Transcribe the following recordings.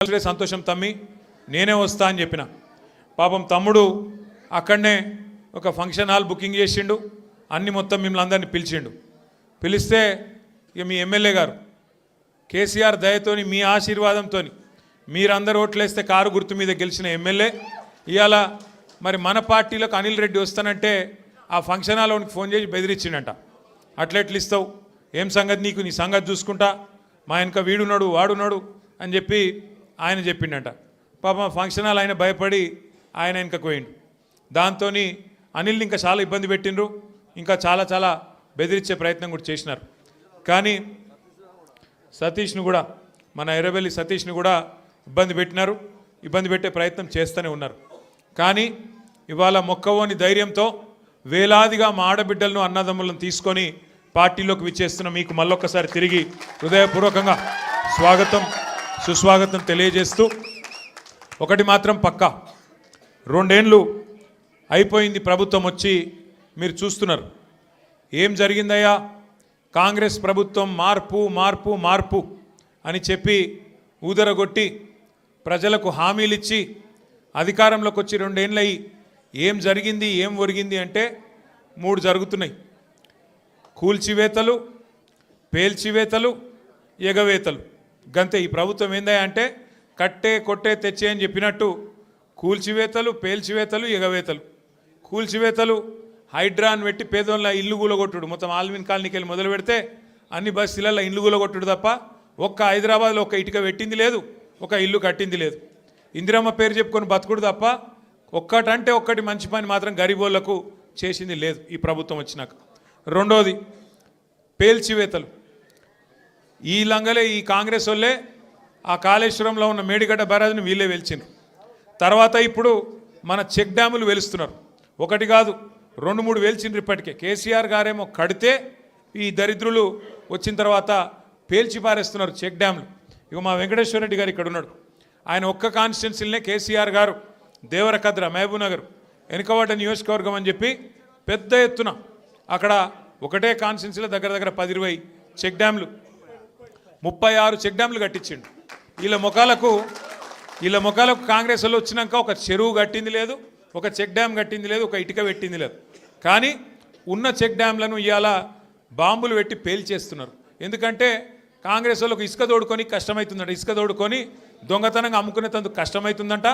సంతోషం తమ్మి, నేనే వస్తా అని చెప్పిన. పాపం తమ్ముడు అక్కడనే ఒక ఫంక్షన్ హాల్ బుకింగ్ చేసిండు, అన్ని మొత్తం మిమ్మల్ని అందరినీ పిలిచిండు. పిలిస్తే ఇక మీ ఎమ్మెల్యే గారు కేసీఆర్ దయతోని మీ ఆశీర్వాదంతో మీరందరూ ఓట్లేస్తే కారు గుర్తు మీద గెలిచిన ఎమ్మెల్యే ఇవాళ మరి మన పార్టీలోకి అనిల్ రెడ్డి వస్తానంటే ఆ ఫంక్షన్ హాల్లోనికి ఫోన్ చేసి బెదిరించిండంట. అట్లెట్లు ఇస్తావు, ఏం సంగతి నీకు, నీ సంగతి చూసుకుంటా, మా వెనక వీడున్నాడు వాడున్నాడు అని చెప్పి ఆయన చెప్పిండట. పాపం ఫంక్షన్ హాల్ ఆయన భయపడి ఆయన వెనకకు పోయిండు. దాంతో అనిల్ని ఇంకా చాలా ఇబ్బంది పెట్టిండ్రు, ఇంకా చాలా చాలా బెదిరించే ప్రయత్నం కూడా చేసినారు. కానీ సతీష్ను కూడా, మన ఎర్రబెల్లి సతీష్ని కూడా ఇబ్బంది పెట్టినారు, ఇబ్బంది పెట్టే ప్రయత్నం చేస్తూనే ఉన్నారు. కానీ ఇవాళ మొక్కవోని ధైర్యంతో వేలాదిగా మా ఆడబిడ్డలను అన్నదమ్ములను తీసుకొని పార్టీలోకి విచ్చేస్తున్న మీకు మళ్ళొక్కసారి తిరిగి హృదయపూర్వకంగా స్వాగతం సుస్వాగతం తెలియజేస్తూ, ఒకటి మాత్రం పక్కా, 2 ఏళ్ళు అయిపోయింది ప్రభుత్వం వచ్చి, మీరు చూస్తున్నారు ఏం జరిగిందయ్యా. కాంగ్రెస్ ప్రభుత్వం మార్పు మార్పు మార్పు అని చెప్పి ఊదరగొట్టి ప్రజలకు హామీలు ఇచ్చి అధికారంలోకి వచ్చి 2 ఏళ్ళు అయ్యి ఏం జరిగింది ఏం ఒరిగింది అంటే 3 జరుగుతున్నాయి. కూల్చివేతలు, పేల్చివేతలు, ఎగవేతలు. గంతే. ఈ ప్రభుత్వం ఏందా అంటే కట్టే కొట్టే తెచ్చే అని చెప్పినట్టు కూల్చివేతలు, పేల్చివేతలు, ఎగవేతలు. కూల్చివేతలు హైడ్రాన్ పెట్టి పేదోళ్ళ ఇల్లు కూలగొట్టుడు, మొత్తం ఆల్విన్ కాలనీకి వెళ్ళి మొదలు పెడితే అన్ని బస్తీలలో ఇల్లు కూలగొట్టుడు తప్ప ఒక్క హైదరాబాద్లో ఒక్క ఇటుక పెట్టింది లేదు, ఒక ఇల్లు కట్టింది లేదు. ఇందిరమ్మ పేరు చెప్పుకొని బతుకుడు తప్ప ఒక్కటంటే ఒక్కటి మంచి పని మాత్రం గరీబోళ్లకు చేసింది లేదు ఈ ప్రభుత్వం వచ్చినాక. రెండోది పేల్చివేతలు. ఈ లంగలే, ఈ కాంగ్రెస్ వాళ్ళే ఆ కాళేశ్వరంలో ఉన్న మేడిగడ్డ బ్యారేజ్ని వీళ్ళే వెలిచిండ్రు. తర్వాత ఇప్పుడు మన చెక్ డ్యాములు వెలుస్తున్నారు. ఒకటి కాదు 2-3 వెలిచిండ్రు ఇప్పటికే. కేసీఆర్ గారేమో కడితే ఈ దరిద్రులు వచ్చిన తర్వాత పేల్చి పారేస్తున్నారు చెక్ డ్యాములు. ఇక మా వెంకటేశ్వర రెడ్డి గారు ఇక్కడ ఉన్నాడు, ఆయన ఒక్క కాన్స్టిట్యున్సీలనే కేసీఆర్ గారు దేవరకద్ర, మహబూబ్నగర్, వెనుకబడ్డ నియోజకవర్గం అని చెప్పి పెద్ద ఎత్తున అక్కడ ఒకటే కాన్స్టిట్యున్సీలో దగ్గర దగ్గర 10-20 చెక్ డ్యాములు, 36 చెక్ డ్యాములు కట్టించిండు. వీళ్ళ ముఖాలకు కాంగ్రెస్ వాళ్ళు వచ్చినాక ఒక చెరువు కట్టింది లేదు, ఒక చెక్ డ్యామ్ కట్టింది లేదు, ఒక ఇటుక పెట్టింది లేదు. కానీ ఉన్న చెక్ డ్యామ్లను ఇవాళ బాంబులు పెట్టి పేల్చేస్తున్నారు. ఎందుకంటే కాంగ్రెస్ వాళ్ళకు ఇసుక తోడుకొని కష్టమవుతుందంట, ఇసుక తోడుకొని దొంగతనంగా అమ్ముకునేందుకు కష్టమవుతుందంట.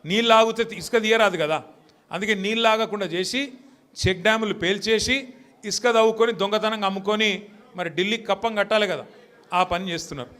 నీళ్ళు ఆగితే ఇసుక తీయరాదు కదా, అందుకే నీళ్ళు ఆగకుండా చేసి చెక్ డ్యాములు పేల్చేసి ఇసుక తవ్వుకొని దొంగతనంగా అమ్ముకొని మరి ఢిల్లీకి కప్పం కట్టాలి కదా, ఆ పని చేస్తున్నారు.